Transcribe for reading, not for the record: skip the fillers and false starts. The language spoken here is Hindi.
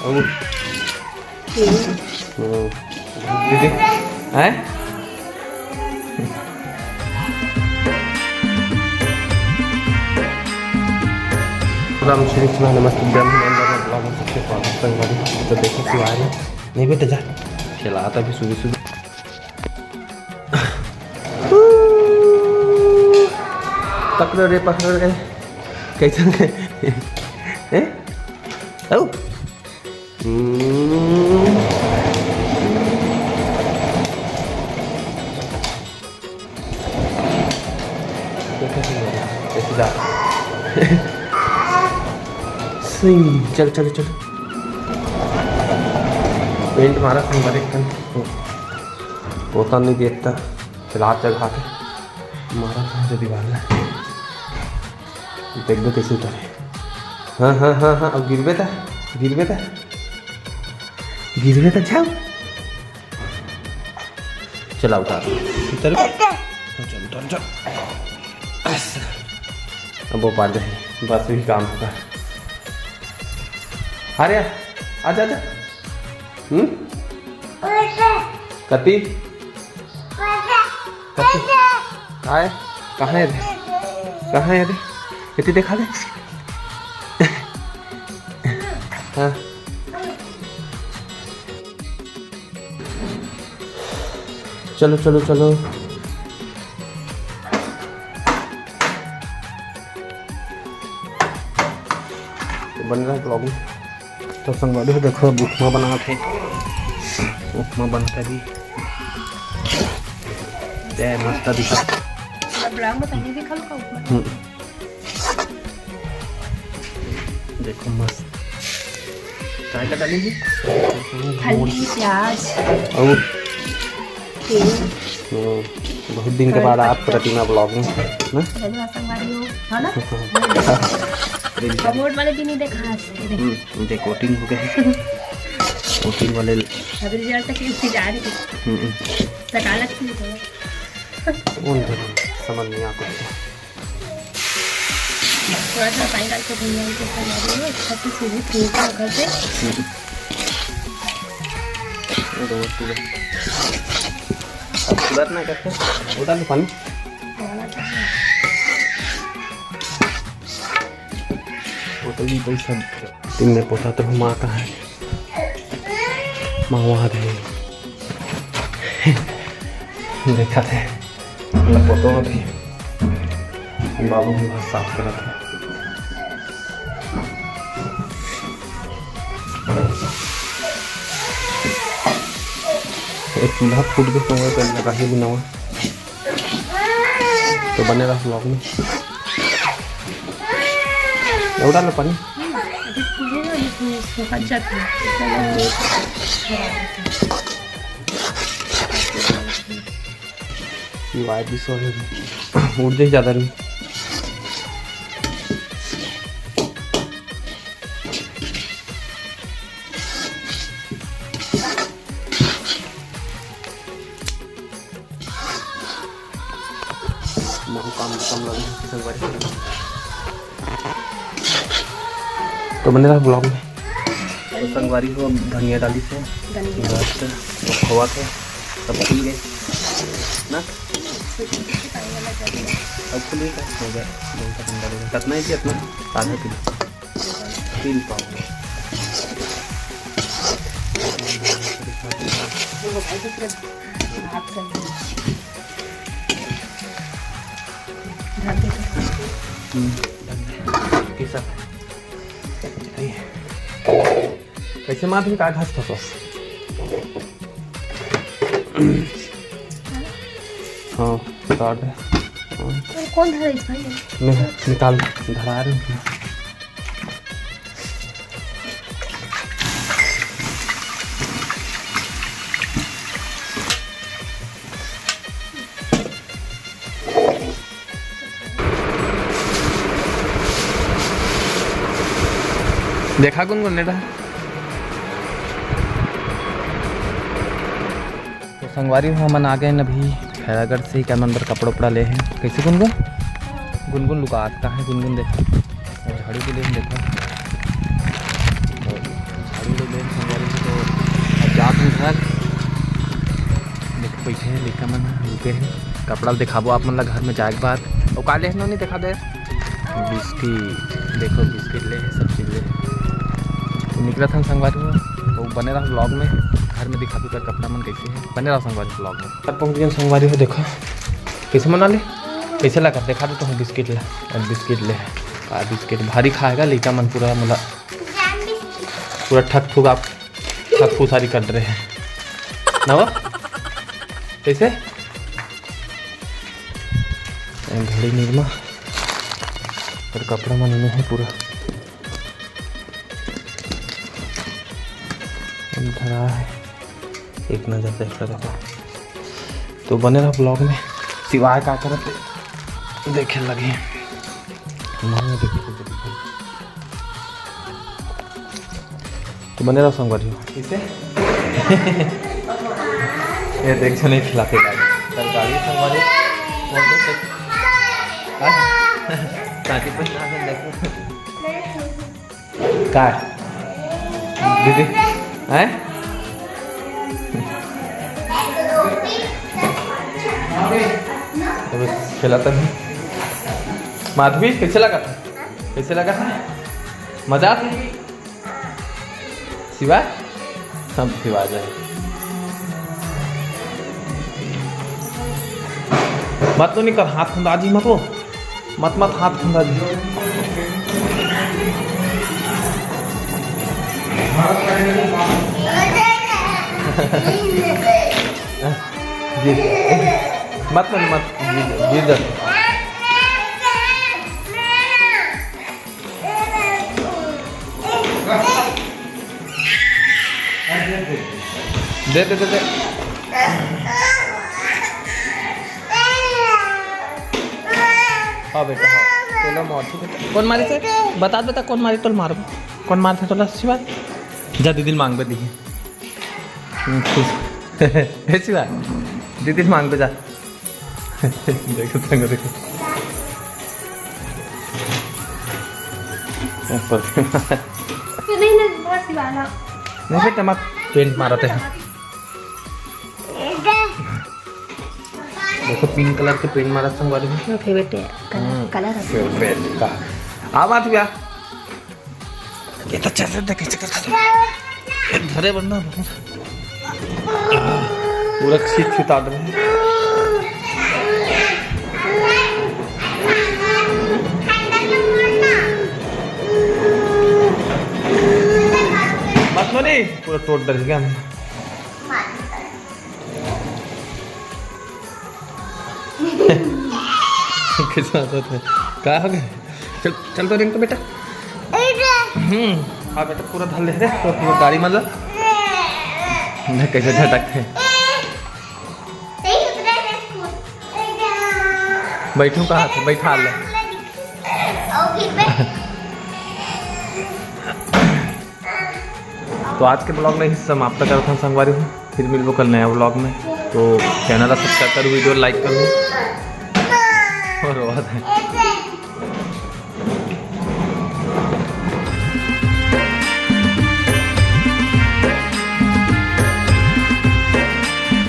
दीदी हैं राम श्री कृष्ण नमस्ते ब्रह्म सबसे स्वागत। तो देखो कि आए नहीं बेटा जा खिलाता भी सुबह सुबह। पकड़ो रे कैसे हैं? ओ कैसे जा चल चलो चलो पेंट मारा संग पोता नहीं देखता चला जगह के मारा था दीवार में देख दो कैसे उतरे। हाँ अब गिरवे था जाओ चला उतार उतर चल उतर जाओ। अब वो पार जाए बस भी काम होगा। अरे आजा कति आए कहाँ है रे इतनी देखा दे। हाँ चलो बन रहा है ब्लॉगिंग। तो संगवारी हो देखो उपमा बना थे उपमा बनता भी जय मस्त दिखा देखो मस्त चाय का डालेंगे प्याज और बहुत दिन के बाद आप प्रतिमा ब्लॉगिंग कमोड वाले भी नहीं देखा मुझे कोटिंग हो गए कोटिंग वाले अभी रिजल्ट तक इंतजार है तकालत की समझ नहीं आता। थोड़ा सा पानी डाल के भुनिया के ऊपर डालिए अच्छा से सीधे ठीक है घर से अब सुधरना कैसे वो डाल पानी पोतली पैसा दिन में पोता तो माँ कहाँ है माँ वहाँ रहे देखा थे पोतों में भी बाबू भी बहुत साफ करा था। एक चूल्हा फूट के तो लगा ही बिना हुआ तो बने रहा ब्लॉग में डाल पानी वाइट भी सो उड़ जाए ज़्यादा नहीं। कम लगे तो बने रहा ब्लॉग में। तो संगवारी को धनिया डाली से खोआ थे सब पी गए ना अब खुली का हो गया कितना ही अपना आधा किलो 3 पाव कैसे माध्यम का घास फंस हाँ काट दे कौन धरा इसमें मैं निकाल धरा रही हूँ। देखा गुनगुन ने रहा तो संगवारी हो मन आ गए अभी खैरागढ़ से ही क्या अंदर कपड़ा उपड़ा ले हैं। कैसे गुनगुन गुनगुन लुका कहाँ है गुनगुन देखो झाड़ू भी ले देखो झाड़ू ले लेकर मन रुके हैं कपड़ा दिखाबो आप मन ला घर में जाए के बाद और काले है नहीं दिखा दे बिस्किट देखो बिस्किट ले सब चीज़ ले तो निकला था संगवारी हुआ तो बने रहा ब्लॉग में घर में दिखा भी कर कपड़ा मन कैसे है बने रहा संगवारी ब्लॉग में अब पहुँच गए संगवारी हो देखो कैसे मना ले कैसे ला कर दिखा देता हूँ बिस्किट ले और बिस्किट ले बिस्किट भारी खाएगा लेका मन पूरा मतलब पूरा ठक ठुक आप ठक फूसारी कर रहे हैं नवा कैसे घड़ी निर्मा और कपड़ा मन में है पूरा धरा है एक नजर देखता देखो तो बने रहा ब्लॉग में सिवाय का करते देखे लगे तो बने रहा संगवारी इसे ये देख नहीं खिलाते गाड़ी संगवारी का दीदी हैं खिलाता है माधवी कैसे लगा था मजा आता शिवा सब शिवा जाए मत तो नहीं कर हाथ खुंदाजी मत वो मत हाथ खुंदाजी मत गिर जा दे हाँ बेटा हाँ तोला मार बेटा कौन मारे थे बता कौन मारे तो मारो कौन मारते तोला शिवा जा दीदी मांग पे दी शिवा दीदी मांग पे जा देखो देखो नहीं बेटा मत पेंट मारते हैं देखो पिंक कलर के पेंट मारा संगवारी में फेवरेट कलर फेवरेट का आ बात भैया ये तो चल रहा कैसे करता धरे बंदा पूरा खींच उतार रहे हैं मत नहीं पूरा टोट डर गया कैसा क्या हो गया चल तो रिंग तो बेटा हाँ बेटा पूरा धल ले रे तो पूरा गाड़ी मतलब कैसे झटकते बैठूं कहाँ थे बैठा ले तो आज के ब्लॉग में ही समाप्त करता हूँ संगवारी हूँ फिर मिलबो कल नया ब्लॉग में तो चैनल सब्सक्राइब करो वीडियो लाइक करो और बात है